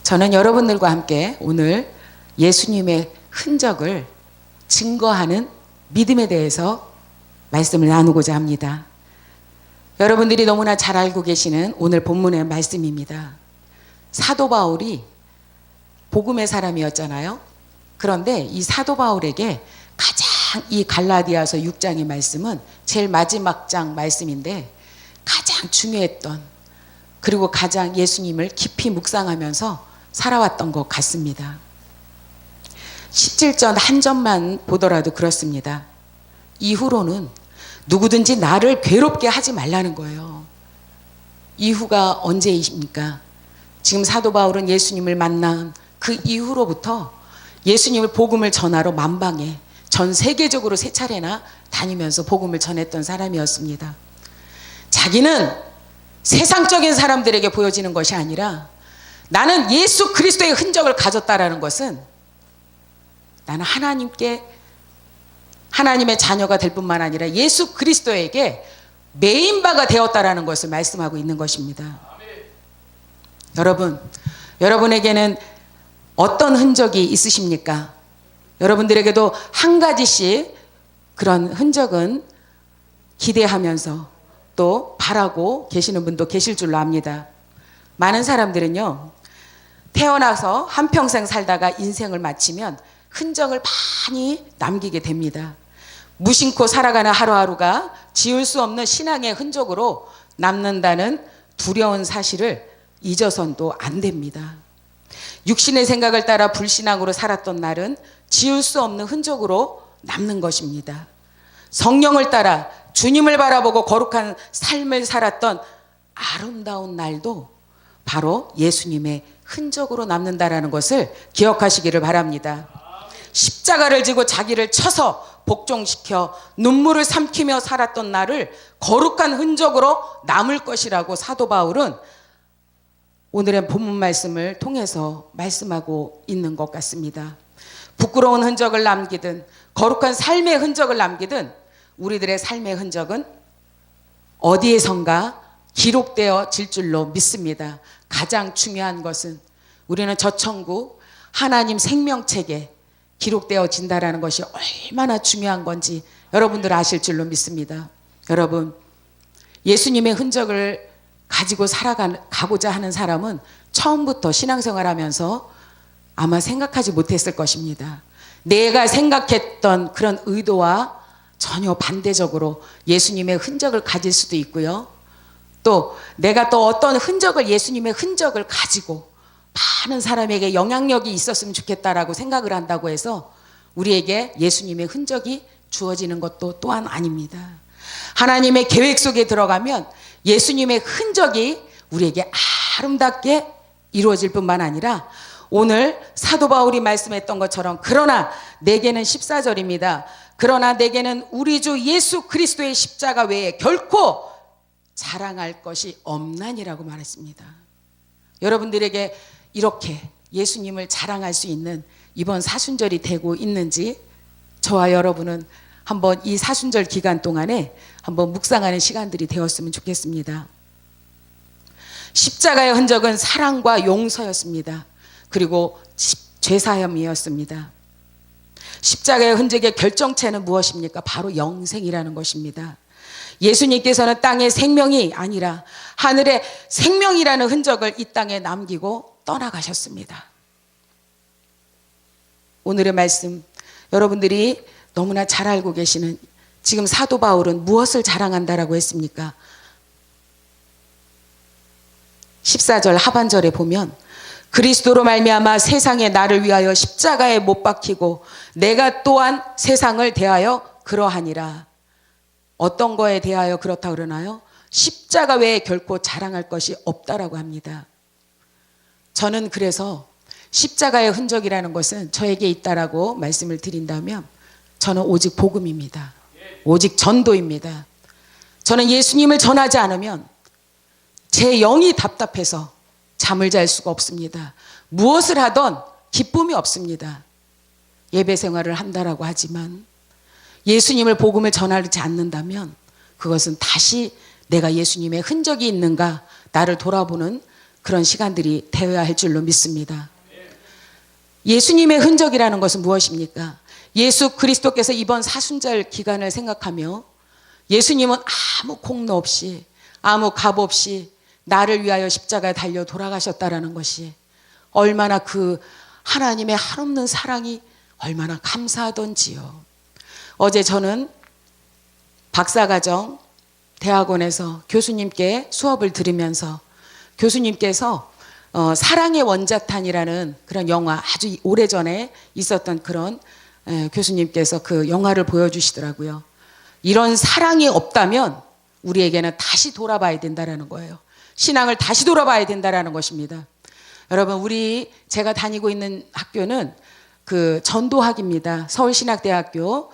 저는 여러분들과 함께 오늘 예수님의 흔적을 증거하는 믿음에 대해서 말씀을 나누고자 합니다. 여러분들이 너무나 잘 알고 계시는 오늘 본문의 말씀입니다. 사도 바울이 복음의 사람이었잖아요. 그런데 이 사도 바울에게 가장 이 갈라디아서 6장의 말씀은 제일 마지막 장 말씀인데 가장 중요했던, 그리고 가장 예수님을 깊이 묵상하면서 살아왔던 것 같습니다. 17절 한 점만 보더라도 그렇습니다. 이후로는 누구든지 나를 괴롭게 하지 말라는 거예요. 이후가 언제이십니까? 지금 사도 바울은 예수님을 만난 그 이후로부터 예수님을 복음을 전하러 만방에 전 세계적으로 3차례나 다니면서 복음을 전했던 사람이었습니다. 자기는 세상적인 사람들에게 보여지는 것이 아니라 나는 예수 그리스도의 흔적을 가졌다라는 것은 나는 하나님의 자녀가 될 뿐만 아니라 예수 그리스도에게 메인바가 되었다라는 것을 말씀하고 있는 것입니다. 여러분, 여러분에게는 어떤 흔적이 있으십니까? 여러분들에게도 한 가지씩 그런 흔적은 기대하면서 또 바라고 계시는 분도 계실 줄로 압니다. 많은 사람들은요, 태어나서 한평생 살다가 인생을 마치면 흔적을 많이 남기게 됩니다. 무심코 살아가는 하루하루가 지울 수 없는 신앙의 흔적으로 남는다는 두려운 사실을 잊어서도 안 됩니다. 육신의 생각을 따라 불신앙으로 살았던 날은 지울 수 없는 흔적으로 남는 것입니다. 성령을 따라 주님을 바라보고 거룩한 삶을 살았던 아름다운 날도 바로 예수님의 흔적으로 남는다라는 것을 기억하시기를 바랍니다. 십자가를 지고 자기를 쳐서 복종시켜 눈물을 삼키며 살았던 나를 거룩한 흔적으로 남을 것이라고 사도 바울은 오늘의 본문 말씀을 통해서 말씀하고 있는 것 같습니다. 부끄러운 흔적을 남기든 거룩한 삶의 흔적을 남기든 우리들의 삶의 흔적은 어디에선가 기록되어질 줄로 믿습니다. 가장 중요한 것은 우리는 저 천국 하나님 생명책에 기록되어진다라는 것이 얼마나 중요한 건지 여러분들 아실 줄로 믿습니다. 여러분, 예수님의 흔적을 가지고 살아가고자 하는 사람은 처음부터 신앙생활하면서 아마 생각하지 못했을 것입니다. 내가 생각했던 그런 의도와 전혀 반대적으로 예수님의 흔적을 가질 수도 있고요. 또 내가 또 어떤 흔적을, 예수님의 흔적을 가지고 많은 사람에게 영향력이 있었으면 좋겠다라고 생각을 한다고 해서 우리에게 예수님의 흔적이 주어지는 것도 또한 아닙니다. 하나님의 계획 속에 들어가면 예수님의 흔적이 우리에게 아름답게 이루어질 뿐만 아니라 오늘 사도 바울이 말씀했던 것처럼 그러나 내게는 14절입니다. 그러나 내게는 우리 주 예수 그리스도의 십자가 외에 결코 자랑할 것이 없나니라고 말했습니다. 여러분들에게 이렇게 예수님을 자랑할 수 있는 이번 사순절이 되고 있는지 저와 여러분은 한번 이 사순절 기간 동안에 한번 묵상하는 시간들이 되었으면 좋겠습니다. 십자가의 흔적은 사랑과 용서였습니다. 그리고 죄사함이었습니다. 십자가의 흔적의 결정체는 무엇입니까? 바로 영생이라는 것입니다. 예수님께서는 땅의 생명이 아니라 하늘의 생명이라는 흔적을 이 땅에 남기고 떠나가셨습니다. 오늘의 말씀, 여러분들이 너무나 잘 알고 계시는 지금 사도 바울은 무엇을 자랑한다라고 했습니까? 14절 하반절에 보면 그리스도로 말미암아 세상에 나를 위하여 십자가에 못 박히고 내가 또한 세상을 대하여 그러하니라. 어떤 거에 대하여 그렇다 그러나요? 십자가 외에 결코 자랑할 것이 없다라고 합니다. 저는 그래서 십자가의 흔적이라는 것은 저에게 있다라고 말씀을 드린다면 저는 오직 복음입니다. 오직 전도입니다. 저는 예수님을 전하지 않으면 제 영이 답답해서 잠을 잘 수가 없습니다. 무엇을 하던 기쁨이 없습니다. 예배 생활을 한다라고 하지만 예수님을 복음을 전하지 않는다면 그것은 다시 내가 예수님의 흔적이 있는가 나를 돌아보는 그런 시간들이 되어야 할 줄로 믿습니다. 예수님의 흔적이라는 것은 무엇입니까? 예수 그리스도께서 이번 사순절 기간을 생각하며 예수님은 아무 공로 없이 아무 값 없이 나를 위하여 십자가에 달려 돌아가셨다라는 것이 얼마나 그 하나님의 한없는 사랑이 얼마나 감사하던지요. 어제 저는 박사과정 대학원에서 교수님께 수업을 들으면서 교수님께서 사랑의 원자탄이라는 그런 영화, 아주 오래전에 있었던 그런 교수님께서 그 영화를 보여주시더라고요. 이런 사랑이 없다면 우리에게는 다시 돌아봐야 된다라는 거예요. 신앙을 다시 돌아봐야 된다라는 것입니다. 여러분, 제가 다니고 있는 학교는 그 전도학입니다. 서울신학대학교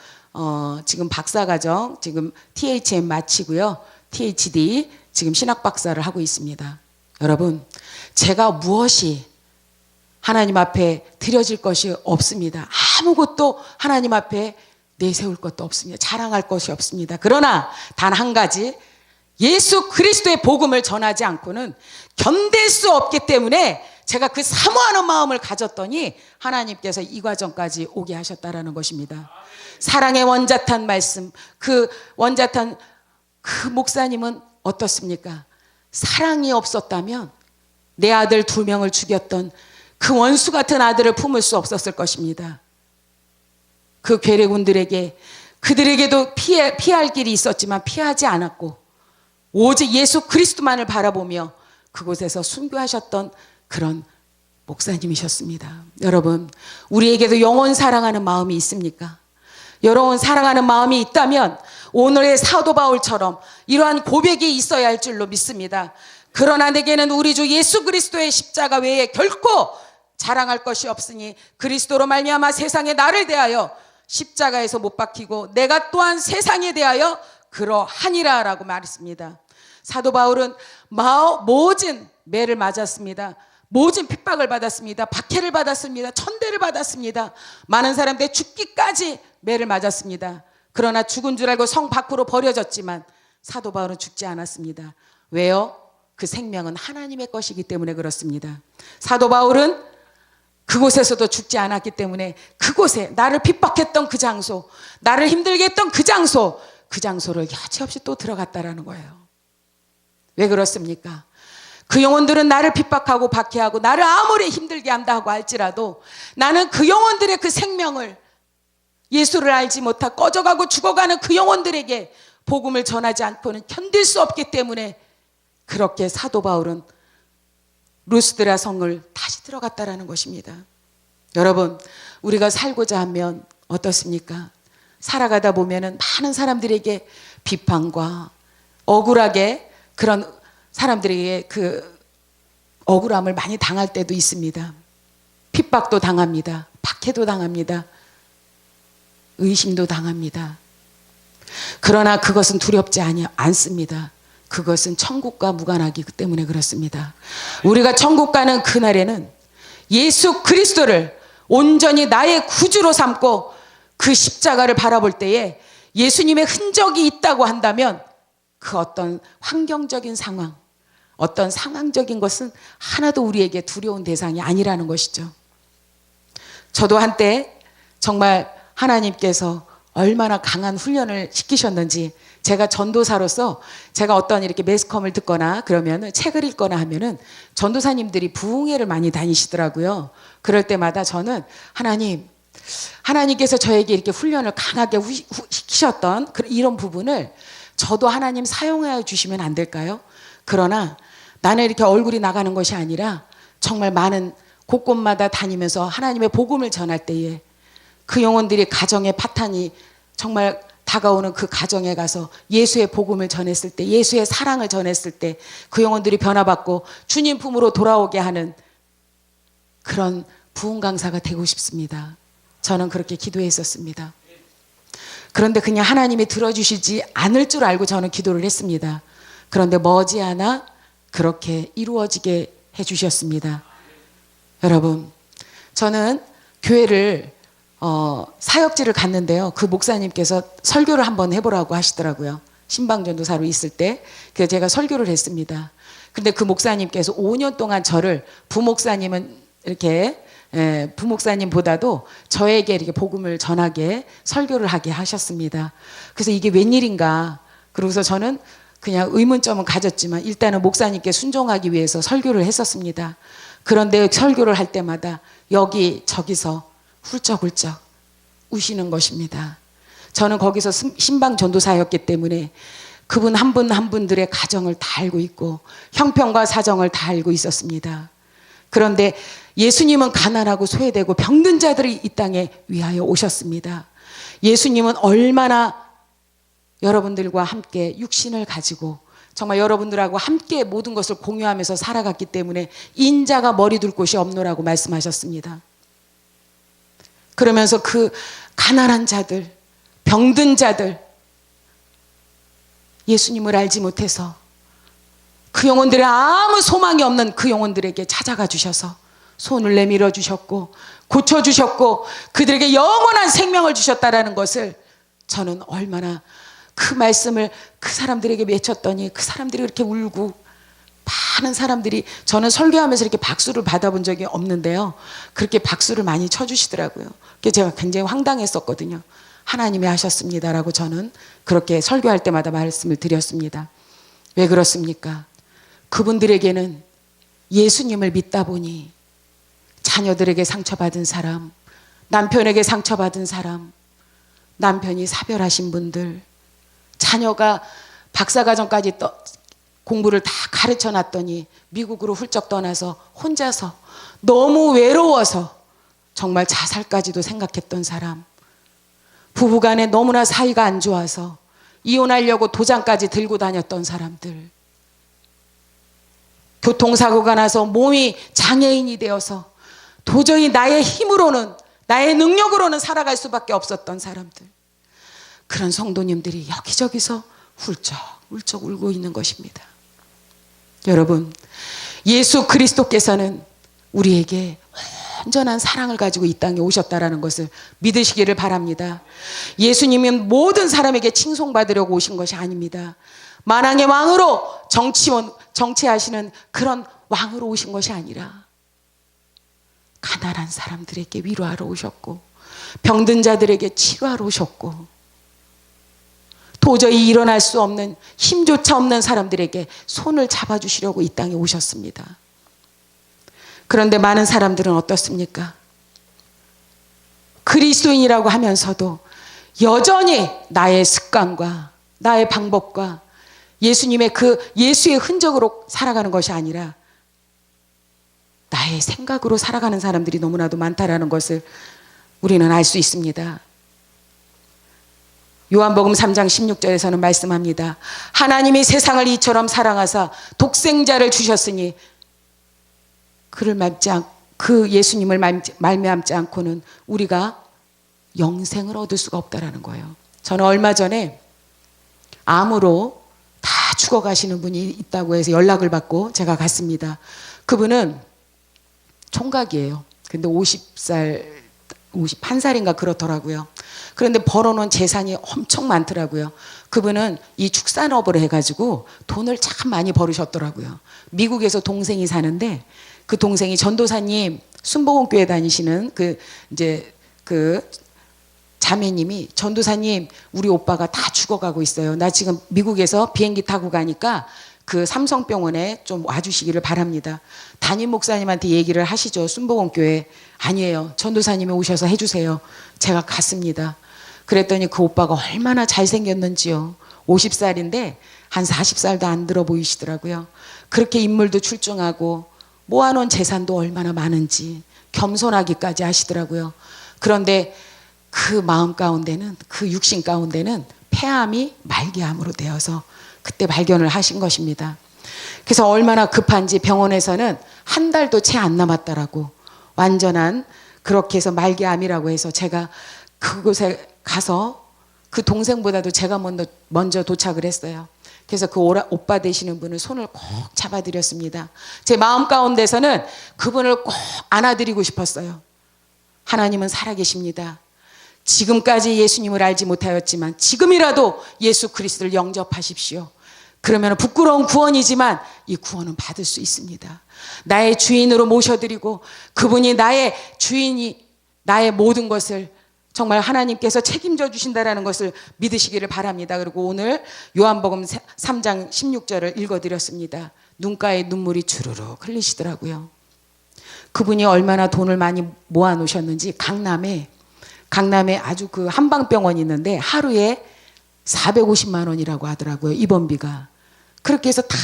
지금 박사과정 지금 THM 마치고요. THD 지금 신학박사를 하고 있습니다. 여러분, 제가 무엇이 하나님 앞에 드려질 것이 없습니다. 아무것도 하나님 앞에 내세울 것도 없습니다. 자랑할 것이 없습니다. 그러나 단 한 가지, 예수 그리스도의 복음을 전하지 않고는 견딜 수 없기 때문에 제가 그 사모하는 마음을 가졌더니 하나님께서 이 과정까지 오게 하셨다라는 것입니다. 사랑의 원자탄 말씀, 그 원자탄 그 목사님은 어떻습니까? 사랑이 없었다면 내 아들 2명을 죽였던 그 원수 같은 아들을 품을 수 없었을 것입니다. 그 괴뢰군들에게 그들에게도 피할 길이 있었지만 피하지 않았고 오직 예수 그리스도만을 바라보며 그곳에서 순교하셨던 그런 목사님이셨습니다. 여러분, 우리에게도 영원 사랑하는 마음이 있습니까? 여러분, 사랑하는 마음이 있다면 오늘의 사도 바울처럼 이러한 고백이 있어야 할 줄로 믿습니다. 그러나 내게는 우리 주 예수 그리스도의 십자가 외에 결코 자랑할 것이 없으니 그리스도로 말미암아 세상에 나를 대하여 십자가에서 못 박히고 내가 또한 세상에 대하여 그러하니라 라고 말했습니다. 사도 바울은 모진 매를 맞았습니다. 모진 핍박을 받았습니다. 박해를 받았습니다. 천대를 받았습니다. 많은 사람들의 죽기까지 매를 맞았습니다. 그러나 죽은 줄 알고 성 밖으로 버려졌지만 사도 바울은 죽지 않았습니다. 왜요? 그 생명은 하나님의 것이기 때문에 그렇습니다. 사도 바울은 그곳에서도 죽지 않았기 때문에 그곳에 나를 핍박했던 그 장소, 나를 힘들게 했던 그 장소를 여지없이 또 들어갔다라는 거예요. 왜 그렇습니까? 그 영혼들은 나를 핍박하고 박해하고 나를 아무리 힘들게 한다 하고 할지라도 나는 그 영혼들의 그 생명을 예수를 알지 못하고 꺼져가고 죽어가는 그 영혼들에게 복음을 전하지 않고는 견딜 수 없기 때문에 그렇게 사도 바울은 루스드라 성을 다시 들어갔다라는 것입니다. 여러분, 우리가 살고자 하면 어떻습니까? 살아가다 보면은 많은 사람들에게 비판과 억울하게 그런 사람들에게 그 억울함을 많이 당할 때도 있습니다. 핍박도 당합니다. 박해도 당합니다. 의심도 당합니다. 그러나 그것은 두렵지 않습니다. 그것은 천국과 무관하기 때문에 그렇습니다. 우리가 천국 가는 그날에는 예수 그리스도를 온전히 나의 구주로 삼고 그 십자가를 바라볼 때에 예수님의 흔적이 있다고 한다면 그 어떤 환경적인 상황, 어떤 상황적인 것은 하나도 우리에게 두려운 대상이 아니라는 것이죠. 저도 한때 정말 하나님께서 얼마나 강한 훈련을 시키셨는지 제가 전도사로서 제가 어떤 이렇게 매스컴을 듣거나 그러면은 책을 읽거나 하면은 전도사님들이 부흥회를 많이 다니시더라고요. 그럴 때마다 저는 하나님께서 저에게 이렇게 훈련을 강하게 시키셨던 이런 부분을 저도 하나님 사용하여 주시면 안 될까요? 그러나 나는 이렇게 얼굴이 나가는 것이 아니라 정말 많은 곳곳마다 다니면서 하나님의 복음을 전할 때에 그 영혼들이 가정의 파탄이 정말 다가오는 그 가정에 가서 예수의 복음을 전했을 때, 예수의 사랑을 전했을 때 그 영혼들이 변화받고 주님 품으로 돌아오게 하는 그런 부흥 강사가 되고 싶습니다. 저는 그렇게 기도했었습니다. 그런데 그냥 하나님이 들어주시지 않을 줄 알고 저는 기도를 했습니다. 그런데 머지않아 그렇게 이루어지게 해주셨습니다. 여러분, 저는 교회를 사역지를 갔는데요. 그 목사님께서 설교를 한번 해보라고 하시더라고요. 신방전도사로 있을 때. 그래서 제가 설교를 했습니다. 근데 그 목사님께서 5년 동안 저를 부목사님은 이렇게 부목사님보다도 저에게 이렇게 복음을 전하게 설교를 하게 하셨습니다. 그래서 이게 웬일인가. 그러고서 저는 그냥 의문점은 가졌지만 일단은 목사님께 순종하기 위해서 설교를 했었습니다. 그런데 설교를 할 때마다 여기 저기서 훌쩍훌쩍 우시는 것입니다. 저는 거기서 신방 전도사였기 때문에 그분 한 분 한 분들의 가정을 다 알고 있고 형편과 사정을 다 알고 있었습니다. 그런데 예수님은 가난하고 소외되고 병든 자들이 이 땅에 위하여 오셨습니다. 예수님은 얼마나 여러분들과 함께 육신을 가지고 정말 여러분들하고 함께 모든 것을 공유하면서 살아갔기 때문에 인자가 머리 둘 곳이 없노라고 말씀하셨습니다. 그러면서 그 가난한 자들, 병든 자들, 예수님을 알지 못해서 그 영혼들의 아무 소망이 없는 그 영혼들에게 찾아가 주셔서 손을 내밀어 주셨고 고쳐주셨고 그들에게 영원한 생명을 주셨다라는 것을 저는 얼마나 그 말씀을 그 사람들에게 맺혔더니 그 사람들이 이렇게 울고 많은 사람들이 저는 설교하면서 이렇게 박수를 받아본 적이 없는데요. 그렇게 박수를 많이 쳐주시더라고요. 그래서 제가 굉장히 황당했었거든요. 하나님이 하셨습니다라고 저는 그렇게 설교할 때마다 말씀을 드렸습니다. 왜 그렇습니까? 그분들에게는 예수님을 믿다 보니 자녀들에게 상처받은 사람, 남편에게 상처받은 사람, 남편이 사별하신 분들, 자녀가 박사과정까지 공부를 다 가르쳐 놨더니 미국으로 훌쩍 떠나서 혼자서 너무 외로워서 정말 자살까지도 생각했던 사람, 부부간에 너무나 사이가 안 좋아서 이혼하려고 도장까지 들고 다녔던 사람들, 교통사고가 나서 몸이 장애인이 되어서 도저히 나의 힘으로는 나의 능력으로는 살아갈 수밖에 없었던 사람들, 그런 성도님들이 여기저기서 훌쩍훌쩍 울고 있는 것입니다. 여러분, 예수 그리스도께서는 우리에게 온전한 사랑을 가지고 이 땅에 오셨다라는 것을 믿으시기를 바랍니다. 예수님은 모든 사람에게 칭송받으려고 오신 것이 아닙니다. 만왕의 왕으로 정치하시는 그런 왕으로 오신 것이 아니라 가난한 사람들에게 위로하러 오셨고 병든 자들에게 치료하러 오셨고 도저히 일어날 수 없는 힘조차 없는 사람들에게 손을 잡아주시려고 이 땅에 오셨습니다. 그런데 많은 사람들은 어떻습니까? 그리스도인이라고 하면서도 여전히 나의 습관과 나의 방법과 예수님의 그 예수의 흔적으로 살아가는 것이 아니라 나의 생각으로 살아가는 사람들이 너무나도 많다라는 것을 우리는 알 수 있습니다. 요한복음 3장 16절에서는 말씀합니다. 하나님이 세상을 이처럼 사랑하사 독생자를 주셨으니 그 예수님을 말미암지 않고는 우리가 영생을 얻을 수가 없다라는 거예요. 저는 얼마 전에 암으로 다 죽어가시는 분이 있다고 해서 연락을 받고 제가 갔습니다. 그분은 총각이에요. 근데 51살인가 그렇더라고요. 그런데 벌어놓은 재산이 엄청 많더라고요. 그분은 이 축산업을 해가지고 돈을 참 많이 벌으셨더라고요. 미국에서 동생이 사는데 그 동생이 전도사님 순복음교회 다니시는 그 자매님이 전도사님 우리 오빠가 다 죽어가고 있어요. 나 지금 미국에서 비행기 타고 가니까 그 삼성병원에 좀 와주시기를 바랍니다. 담임 목사님한테 얘기를 하시죠. 순복음교회. 아니에요. 전도사님이 오셔서 해주세요. 제가 갔습니다. 그랬더니 그 오빠가 얼마나 잘생겼는지요. 50살인데 한 40살도 안 들어 보이시더라고요. 그렇게 인물도 출중하고 모아놓은 재산도 얼마나 많은지 겸손하기까지 하시더라고요. 그런데 그 마음 가운데는, 그 육신 가운데는 폐암이 말기암으로 되어서 그때 발견을 하신 것입니다. 그래서 얼마나 급한지 병원에서는 한 달도 채 안 남았다라고 완전한 그렇게 해서 말기암이라고 해서 제가 그곳에 가서 그 동생보다도 제가 먼저 도착을 했어요. 그래서 그 오빠 되시는 분을 손을 꼭 잡아드렸습니다. 제 마음 가운데서는 그분을 꼭 안아드리고 싶었어요. 하나님은 살아계십니다. 지금까지 예수님을 알지 못하였지만 지금이라도 예수 그리스도를 영접하십시오. 그러면 부끄러운 구원이지만 이 구원은 받을 수 있습니다. 나의 주인으로 모셔드리고 그분이 나의 주인이 나의 모든 것을 정말 하나님께서 책임져 주신다라는 것을 믿으시기를 바랍니다. 그리고 오늘 요한복음 3장 16절을 읽어드렸습니다. 눈가에 눈물이 주르륵 흘리시더라고요. 그분이 얼마나 돈을 많이 모아 놓으셨는지 강남에 아주 그 한방병원이 있는데 하루에 450만 원이라고 하더라고요. 입원비가. 그렇게 해서 다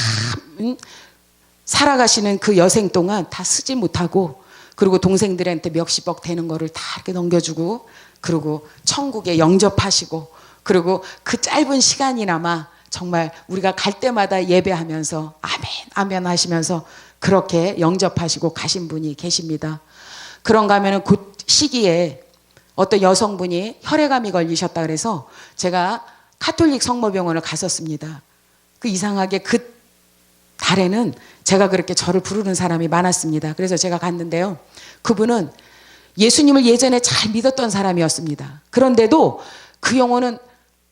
살아가시는 그 여생 동안 다 쓰지 못하고 그리고 동생들한테 몇십억 되는 거를 다 이렇게 넘겨주고 그리고 천국에 영접하시고 그리고 그 짧은 시간이나마 정말 우리가 갈 때마다 예배하면서 아멘 아멘 하시면서 그렇게 영접하시고 가신 분이 계십니다. 그런가 하면은 그 시기에 어떤 여성분이 혈액암이 걸리셨다 그래서 제가 가톨릭 성모병원을 갔었습니다. 그 이상하게 그 달에는 제가 그렇게 저를 부르는 사람이 많았습니다. 그래서 제가 갔는데요. 그분은 예수님을 예전에 잘 믿었던 사람이었습니다. 그런데도 그 영혼은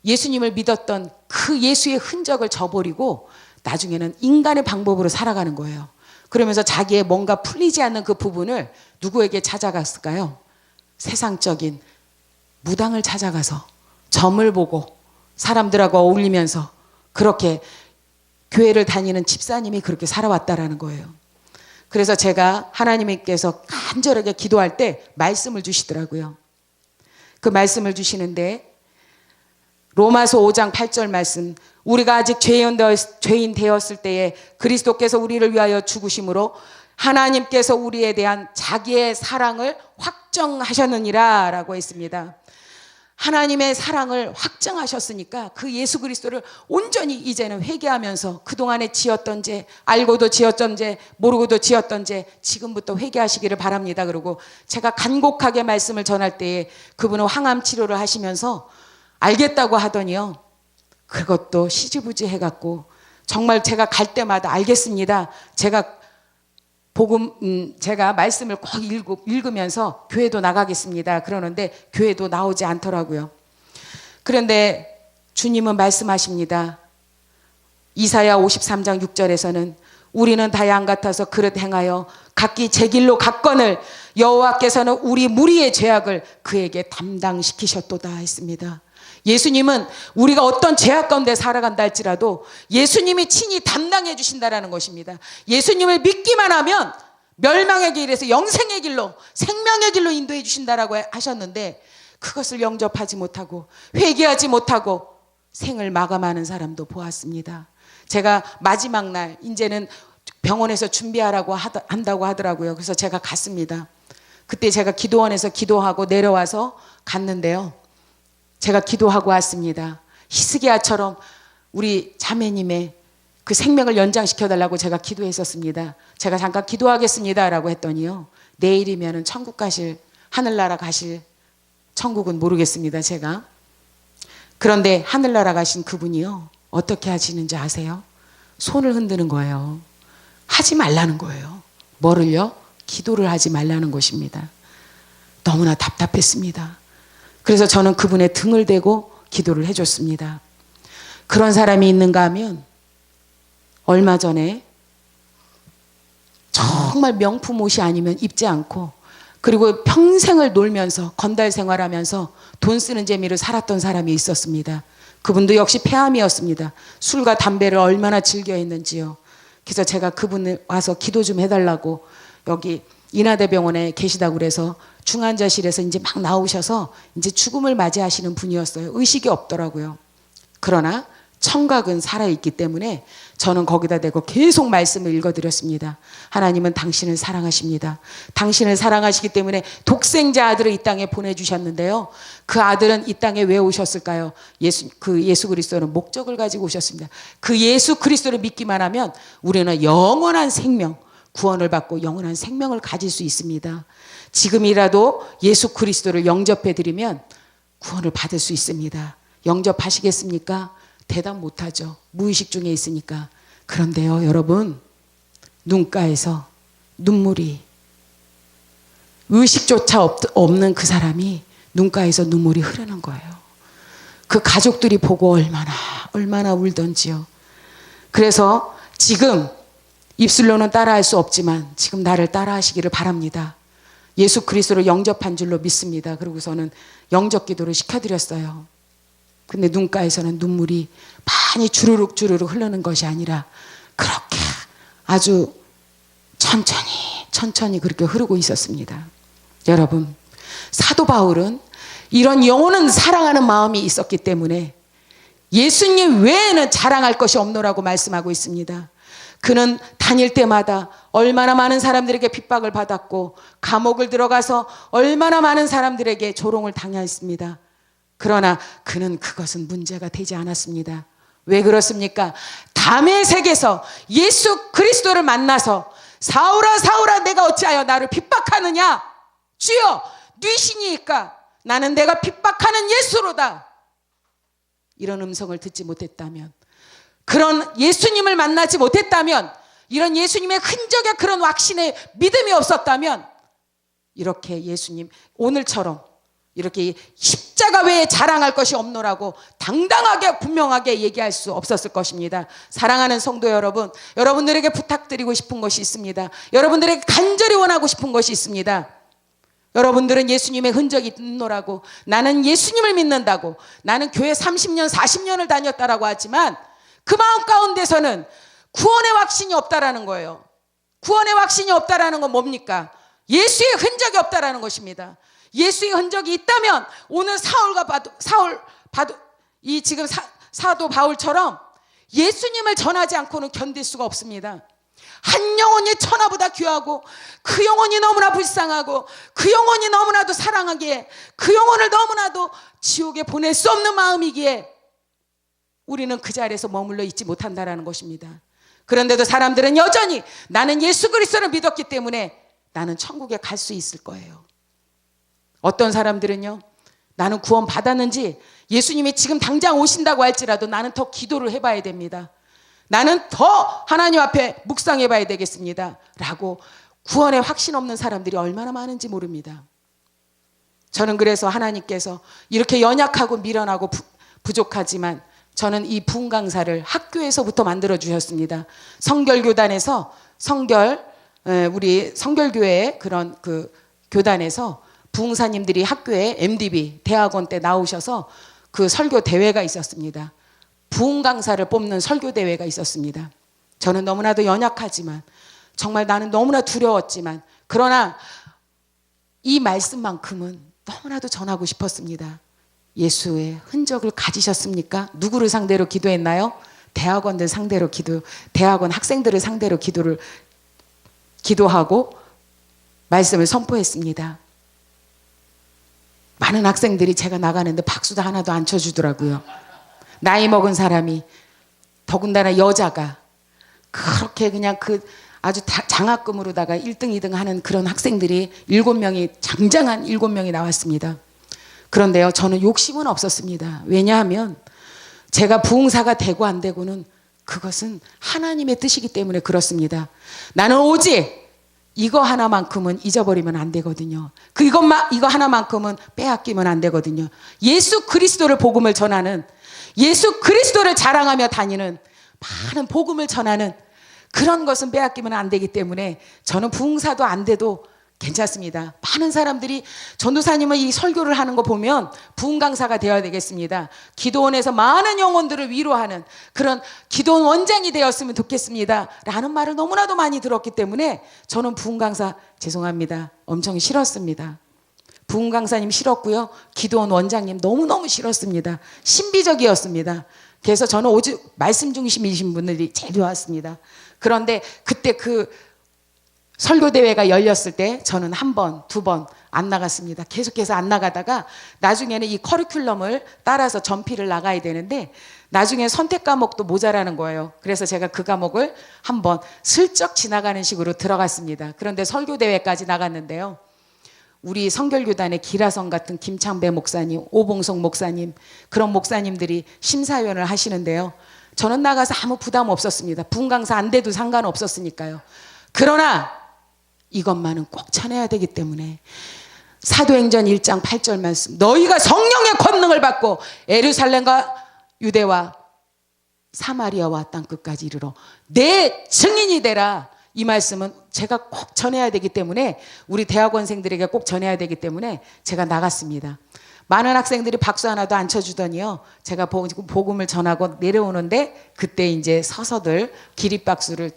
예수님을 믿었던 그 예수의 흔적을 저버리고 나중에는 인간의 방법으로 살아가는 거예요. 그러면서 자기의 뭔가 풀리지 않는 그 부분을 누구에게 찾아갔을까요? 세상적인 무당을 찾아가서 점을 보고 사람들하고 어울리면서 그렇게 교회를 다니는 집사님이 그렇게 살아왔다라는 거예요. 그래서 제가 하나님께서 간절하게 기도할 때 말씀을 주시더라고요. 그 말씀을 주시는데 로마서 5장 8절 말씀, 우리가 아직 죄인 되었을 때에 그리스도께서 우리를 위하여 죽으심으로 하나님께서 우리에 대한 자기의 사랑을 확정하셨느니라 라고 했습니다. 하나님의 사랑을 확정하셨으니까 그 예수 그리스도를 온전히 이제는 회개하면서 그동안에 지었던 죄, 알고도 지었던 죄, 모르고도 지었던 죄 지금부터 회개하시기를 바랍니다. 그리고 제가 간곡하게 말씀을 전할 때에 그분은 항암 치료를 하시면서 알겠다고 하더니요. 그것도 시지부지 해갖고 정말 제가 갈 때마다 알겠습니다. 제가 말씀을 꼭 읽으면서 교회도 나가겠습니다. 그러는데 교회도 나오지 않더라고요. 그런데 주님은 말씀하십니다. 이사야 53장 6절에서는 우리는 다 양 같아서 그릇 행하여 각기 제 길로 갔거늘 여호와께서는 우리 무리의 죄악을 그에게 담당시키셨도다 했습니다. 예수님은 우리가 어떤 죄악 가운데 살아간다 할지라도 예수님이 친히 담당해 주신다라는 것입니다. 예수님을 믿기만 하면 멸망의 길에서 영생의 길로 생명의 길로 인도해 주신다라고 하셨는데 그것을 영접하지 못하고 회개하지 못하고 생을 마감하는 사람도 보았습니다. 제가 마지막 날 이제는 병원에서 준비하라고 한다고 하더라고요. 그래서 제가 갔습니다. 그때 제가 기도원에서 기도하고 내려와서 갔는데요. 제가 기도하고 왔습니다. 히스기야처럼 우리 자매님의 그 생명을 연장시켜달라고 제가 기도했었습니다. 제가 잠깐 기도하겠습니다 라고 했더니요. 내일이면 천국 가실, 하늘나라 가실, 천국은 모르겠습니다 제가. 그런데 하늘나라 가신 그분이요. 어떻게 하시는지 아세요? 손을 흔드는 거예요. 하지 말라는 거예요. 뭐를요? 기도를 하지 말라는 것입니다. 너무나 답답했습니다. 그래서 저는 그분의 등을 대고 기도를 해줬습니다. 그런 사람이 있는가 하면 얼마 전에 정말 명품 옷이 아니면 입지 않고 그리고 평생을 놀면서 건달 생활하면서 돈 쓰는 재미로 살았던 사람이 있었습니다. 그분도 역시 폐암이었습니다. 술과 담배를 얼마나 즐겨 했는지요. 그래서 제가 그분을 와서 기도 좀 해달라고 여기 인하대병원에 계시다고 그래서 중환자실에서 이제 막 나오셔서 이제 죽음을 맞이하시는 분이었어요. 의식이 없더라고요. 그러나 청각은 살아있기 때문에 저는 거기다 대고 계속 말씀을 읽어드렸습니다. 하나님은 당신을 사랑하십니다. 당신을 사랑하시기 때문에 독생자 아들을 이 땅에 보내주셨는데요. 그 아들은 이 땅에 왜 오셨을까요? 예수 그리스도는 목적을 가지고 오셨습니다. 그 예수 그리스도를 믿기만 하면 우리는 영원한 생명, 구원을 받고 영원한 생명을 가질 수 있습니다. 지금이라도 예수 그리스도를 영접해드리면 구원을 받을 수 있습니다. 영접하시겠습니까? 대답 못하죠. 무의식 중에 있으니까. 그런데요 여러분, 눈가에서 눈물이, 의식조차 없는 그 사람이 눈가에서 눈물이 흐르는 거예요. 그 가족들이 보고 얼마나 울던지요. 그래서 지금 입술로는 따라할 수 없지만 지금 나를 따라하시기를 바랍니다. 예수 그리스도를 영접한 줄로 믿습니다. 그러고서는 영접 기도를 시켜드렸어요. 근데 눈가에서는 눈물이 많이 주르륵 흐르는 것이 아니라 그렇게 아주 천천히 그렇게 흐르고 있었습니다. 여러분, 사도 바울은 이런 영혼은 사랑하는 마음이 있었기 때문에 예수님 외에는 자랑할 것이 없노라고 말씀하고 있습니다. 그는 다닐 때마다 얼마나 많은 사람들에게 핍박을 받았고 감옥을 들어가서 얼마나 많은 사람들에게 조롱을 당했습니다. 그러나 그는 그것은 문제가 되지 않았습니다. 왜 그렇습니까? 다메섹에서 예수 그리스도를 만나서 사울아 사울아 내가 어찌하여 나를 핍박하느냐? 주여 네 신이니까 나는 내가 핍박하는 예수로다. 이런 음성을 듣지 못했다면, 그런 예수님을 만나지 못했다면, 이런 예수님의 흔적의 그런 확신의 믿음이 없었다면 이렇게 예수님 오늘처럼 이렇게 십자가 외에 자랑할 것이 없노라고 당당하게 분명하게 얘기할 수 없었을 것입니다. 사랑하는 성도 여러분, 여러분들에게 부탁드리고 싶은 것이 있습니다. 여러분들에게 간절히 원하고 싶은 것이 있습니다. 여러분들은 예수님의 흔적이 있노라고, 나는 예수님을 믿는다고, 나는 교회 30년 40년을 다녔다라고 하지만 그 마음 가운데서는 구원의 확신이 없다라는 거예요. 구원의 확신이 없다라는 건 뭡니까? 예수의 흔적이 없다라는 것입니다. 예수의 흔적이 있다면 오늘 이 지금 사도 바울처럼 예수님을 전하지 않고는 견딜 수가 없습니다. 한 영혼이 천하보다 귀하고 그 영혼이 너무나 불쌍하고 그 영혼이 너무나도 사랑하기에 그 영혼을 너무나도 지옥에 보낼 수 없는 마음이기에 우리는 그 자리에서 머물러 있지 못한다라는 것입니다. 그런데도 사람들은 여전히 나는 예수 그리스도를 믿었기 때문에 나는 천국에 갈 수 있을 거예요. 어떤 사람들은요, 나는 구원 받았는지 예수님이 지금 당장 오신다고 할지라도 나는 더 기도를 해봐야 됩니다. 나는 더 하나님 앞에 묵상해 봐야 되겠습니다. 라고 구원에 확신 없는 사람들이 얼마나 많은지 모릅니다. 저는 그래서 하나님께서 이렇게 연약하고 미련하고 부족하지만 저는 이 부흥 강사를 학교에서부터 만들어 주셨습니다. 성결교단에서 우리 성결교회의 그런 그 교단에서 부흥사님들이 학교에 MDB 대학원 때 나오셔서 그 설교 대회가 있었습니다. 부흥 강사를 뽑는 설교 대회가 있었습니다. 저는 너무나도 연약하지만 정말 나는 너무나 두려웠지만 그러나 이 말씀만큼은 너무나도 전하고 싶었습니다. 예수의 흔적을 가지셨습니까? 누구를 상대로 기도했나요? 대학원들 상대로 대학원 학생들을 상대로 기도하고 말씀을 선포했습니다. 많은 학생들이 제가 나가는데 박수도 하나도 안 쳐주더라고요. 나이 먹은 사람이, 더군다나 여자가 그렇게 그냥 그 아주 장학금으로다가 1등, 2등 하는 그런 학생들이 7명이, 장장한 7명이 나왔습니다. 그런데요, 저는 욕심은 없었습니다. 왜냐하면 제가 부흥사가 되고 안 되고는 그것은 하나님의 뜻이기 때문에 그렇습니다. 나는 오직 이거 하나만큼은 잊어버리면 안 되거든요. 이거 하나만큼은 빼앗기면 안 되거든요. 예수 그리스도를 복음을 전하는, 예수 그리스도를 자랑하며 다니는, 많은 복음을 전하는 그런 것은 빼앗기면 안 되기 때문에 저는 부흥사도 안 돼도 괜찮습니다. 많은 사람들이 전도사님은 이 설교를 하는 거 보면 부흥 강사가 되어야 되겠습니다. 기도원에서 많은 영혼들을 위로하는 그런 기도원 원장이 되었으면 좋겠습니다. 라는 말을 너무나도 많이 들었기 때문에 저는 부흥 강사, 죄송합니다, 엄청 싫었습니다. 부흥 강사님 싫었고요. 기도원 원장님 너무너무 싫었습니다. 신비적이었습니다. 그래서 저는 오직 말씀 중심이신 분들이 제일 좋았습니다. 그런데 그때 그 설교대회가 열렸을 때 저는 한 번, 두 번 안 나갔습니다. 계속해서 안 나가다가 나중에는 이 커리큘럼을 따라서 전피를 나가야 되는데 나중에 선택 과목도 모자라는 거예요. 그래서 제가 그 과목을 한번 슬쩍 지나가는 식으로 들어갔습니다. 그런데 설교대회까지 나갔는데요. 우리 성결교단의 기라성 같은 김창배 목사님, 오봉석 목사님, 그런 목사님들이 심사위원을 하시는데요. 저는 나가서 아무 부담 없었습니다. 부흥 강사 안 돼도 상관없었으니까요. 그러나 이것만은 꼭 전해야 되기 때문에 사도행전 1장 8절 말씀, 너희가 성령의 권능을 받고 예루살렘과 유대와 사마리아와 땅끝까지 이르러 내 증인이 되라. 이 말씀은 제가 꼭 전해야 되기 때문에, 우리 대학원생들에게 꼭 전해야 되기 때문에 제가 나갔습니다. 많은 학생들이 박수 하나도 안 쳐주더니요, 제가 복음을 전하고 내려오는데 그때 이제 서서들 기립박수를.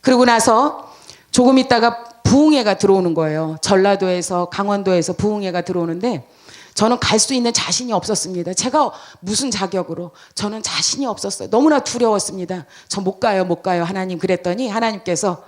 그러고 나서 조금 있다가 부흥회가 들어오는 거예요. 전라도에서, 강원도에서 부흥회가 들어오는데 저는 갈 수 있는 자신이 없었습니다. 제가 무슨 자격으로, 저는 자신이 없었어요. 너무나 두려웠습니다. 저 못 가요, 못 가요, 하나님. 그랬더니 하나님께서,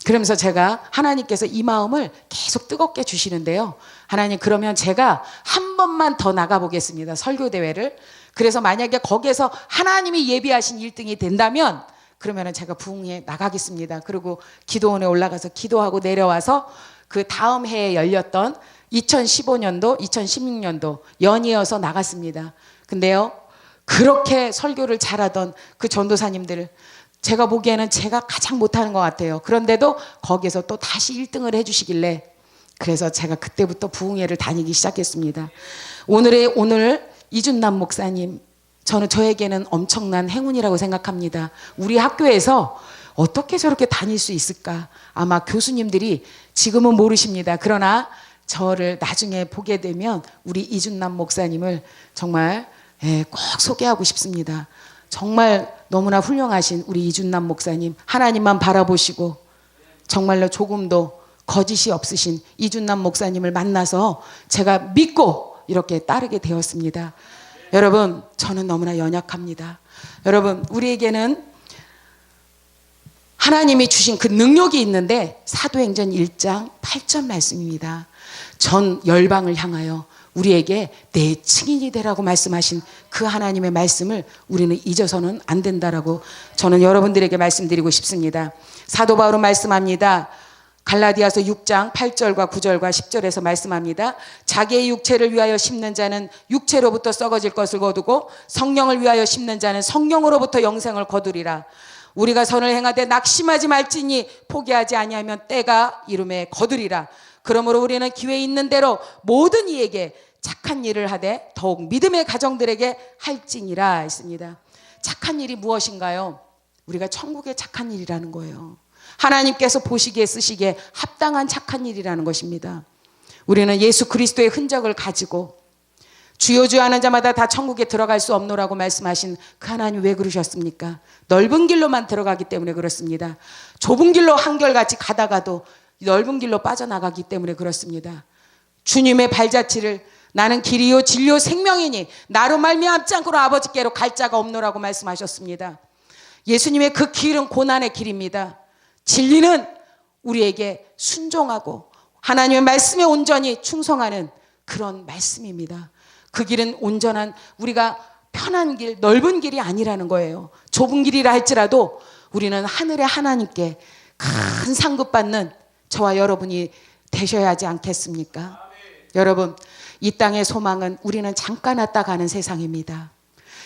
그러면서 제가, 하나님께서 이 마음을 계속 뜨겁게 주시는데요. 하나님, 그러면 제가 한 번만 더 나가보겠습니다, 설교대회를. 그래서 만약에 거기에서 하나님이 예비하신 1등이 된다면 그러면 제가 부흥회에 나가겠습니다. 그리고 기도원에 올라가서 기도하고 내려와서 그 다음 해에 열렸던 2015년도, 2016년도 연이어서 나갔습니다. 근데요, 그렇게 설교를 잘하던 그 전도사님들, 제가 보기에는 제가 가장 못하는 것 같아요. 그런데도 거기에서 또 다시 1등을 해주시길래, 그래서 제가 그때부터 부흥회를 다니기 시작했습니다. 오늘 이준남 목사님, 저는 저에게는 엄청난 행운이라고 생각합니다. 우리 학교에서 어떻게 저렇게 다닐 수 있을까? 아마 교수님들이 지금은 모르십니다. 그러나 저를 나중에 보게 되면 우리 이준남 목사님을 정말 꼭 소개하고 싶습니다. 정말 너무나 훌륭하신 우리 이준남 목사님, 하나님만 바라보시고 정말로 조금도 거짓이 없으신 이준남 목사님을 만나서 제가 믿고 이렇게 따르게 되었습니다. 여러분, 저는 너무나 연약합니다. 여러분, 우리에게는 하나님이 주신 그 능력이 있는데, 사도행전 1장 8절 말씀입니다. 전 열방을 향하여 우리에게 내 증인이 되라고 말씀하신 그 하나님의 말씀을 우리는 잊어서는 안 된다라고 저는 여러분들에게 말씀드리고 싶습니다. 사도 바울은 말씀합니다. 갈라디아서 6장 8절과 9절과 10절에서 말씀합니다. 자기의 육체를 위하여 심는 자는 육체로부터 썩어질 것을 거두고 성령을 위하여 심는 자는 성령으로부터 영생을 거두리라. 우리가 선을 행하되 낙심하지 말지니 포기하지 아니하면 때가 이름에 거두리라. 그러므로 우리는 기회 있는 대로 모든 이에게 착한 일을 하되 더욱 믿음의 가정들에게 할지니라 했습니다. 착한 일이 무엇인가요? 우리가 천국의 착한 일이라는 거예요. 하나님께서 보시기에 쓰시기에 합당한 착한 일이라는 것입니다. 우리는 예수 그리스도의 흔적을 가지고 주여 주여 하는 자마다 다 천국에 들어갈 수 없노라고 말씀하신 그 하나님, 왜 그러셨습니까? 넓은 길로만 들어가기 때문에 그렇습니다. 좁은 길로 한결같이 가다가도 넓은 길로 빠져나가기 때문에 그렇습니다. 주님의 발자취를 나는 길이요 진리요 생명이니 나로 말미암지 않고는 아버지께로 갈 자가 없노라고 말씀하셨습니다. 예수님의 그 길은 고난의 길입니다. 진리는 우리에게 순종하고 하나님의 말씀에 온전히 충성하는 그런 말씀입니다. 그 길은 온전한, 우리가 편한 길, 넓은 길이 아니라는 거예요. 좁은 길이라 할지라도 우리는 하늘의 하나님께 큰 상급 받는 저와 여러분이 되셔야 하지 않겠습니까? 여러분, 이 땅의 소망은 우리는 잠깐 왔다 가는 세상입니다.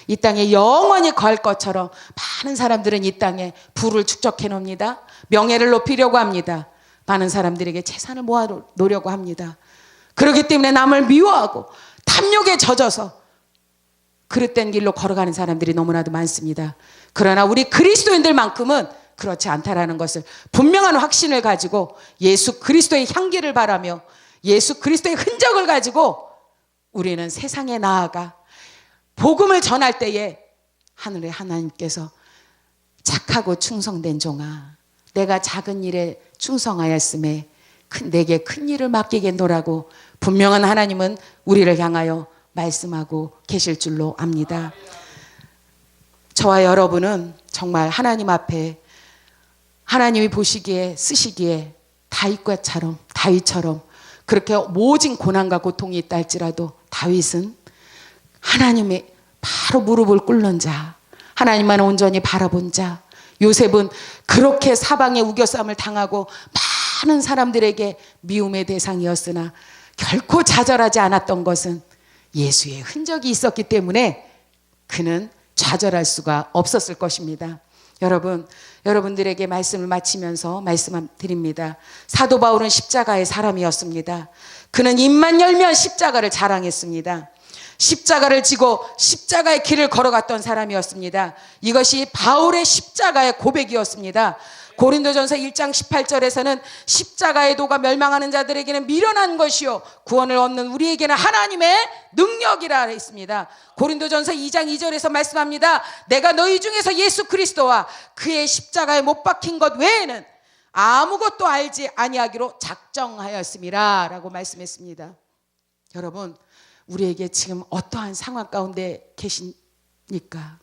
이 땅에 영원히 거할 것처럼 많은 사람들은 이 땅에 부를 축적해 놓습니다. 명예를 높이려고 합니다. 많은 사람들에게 재산을 모아 놓으려고 합니다. 그렇기 때문에 남을 미워하고 탐욕에 젖어서 그릇된 길로 걸어가는 사람들이 너무나도 많습니다. 그러나 우리 그리스도인들만큼은 그렇지 않다라는 것을 분명한 확신을 가지고 예수 그리스도의 향기를 바라며 예수 그리스도의 흔적을 가지고 우리는 세상에 나아가 복음을 전할 때에 하늘의 하나님께서 착하고 충성된 종아, 내가 작은 일에 충성하였음에 내게 큰 일을 맡기겠노라고 분명한 하나님은 우리를 향하여 말씀하고 계실 줄로 압니다. 저와 여러분은 정말 하나님 앞에 하나님이 보시기에 쓰시기에 다윗처럼 그렇게 모진 고난과 고통이 있다 할지라도 다윗은 하나님의 바로 무릎을 꿇는 자, 하나님만 온전히 바라본 자, 요셉은 그렇게 사방에 우겨쌈을 당하고 많은 사람들에게 미움의 대상이었으나 결코 좌절하지 않았던 것은 예수의 흔적이 있었기 때문에 그는 좌절할 수가 없었을 것입니다. 여러분들에게 말씀을 마치면서 말씀드립니다. 사도 바울은 십자가의 사람이었습니다. 그는 입만 열면 십자가를 자랑했습니다. 십자가를 지고 십자가의 길을 걸어갔던 사람이었습니다. 이것이 바울의 십자가의 고백이었습니다. 고린도전서 1장 18절에서는 십자가의 도가 멸망하는 자들에게는 미련한 것이요 구원을 얻는 우리에게는 하나님의 능력이라 했습니다. 고린도전서 2장 2절에서 말씀합니다. 내가 너희 중에서 예수 그리스도와 그의 십자가에 못 박힌 것 외에는 아무것도 알지 아니하기로 작정하였음이라 라고 말씀했습니다. 여러분, 우리에게 지금 어떠한 상황 가운데 계십니까?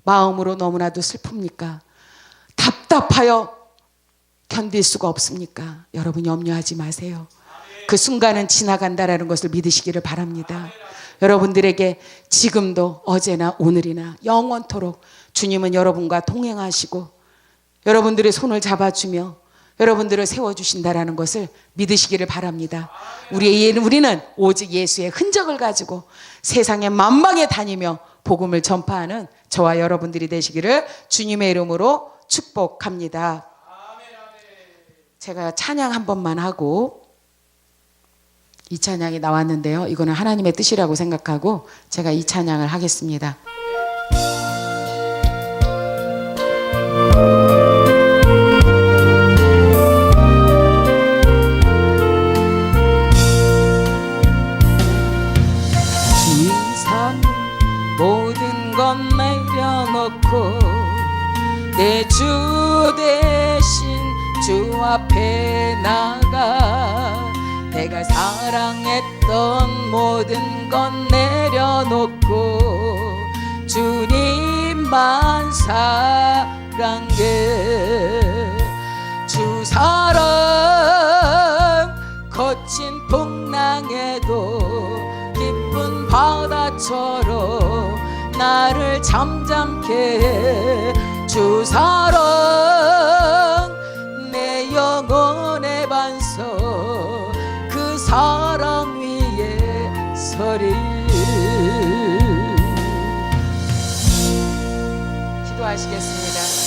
마음으로 너무나도 슬픕니까? 답답하여 견딜 수가 없습니까? 여러분, 염려하지 마세요. 그 순간은 지나간다라는 것을 믿으시기를 바랍니다. 여러분들에게 지금도 어제나 오늘이나 영원토록 주님은 여러분과 동행하시고 여러분들의 손을 잡아주며 여러분들을 세워주신다라는 것을 믿으시기를 바랍니다. 우리는 오직 예수의 흔적을 가지고 세상의 만방에 다니며 복음을 전파하는 저와 여러분들이 되시기를 주님의 이름으로 축복합니다. 제가 찬양 한 번만 하고, 이 찬양이 나왔는데요, 이거는 하나님의 뜻이라고 생각하고 제가 이 찬양을 하겠습니다. 세상 모든 건 내려놓고 내 주 대신 주 앞에 나가 내가 사랑했던 모든 건 내려놓고 주님만 사랑해. 주 사랑 거친 풍랑에도 깊은 바다처럼 나를 잠잠케 해. 주 사랑 내 영혼의 반석 그 사랑 위에 서리. 기도하시겠습니다.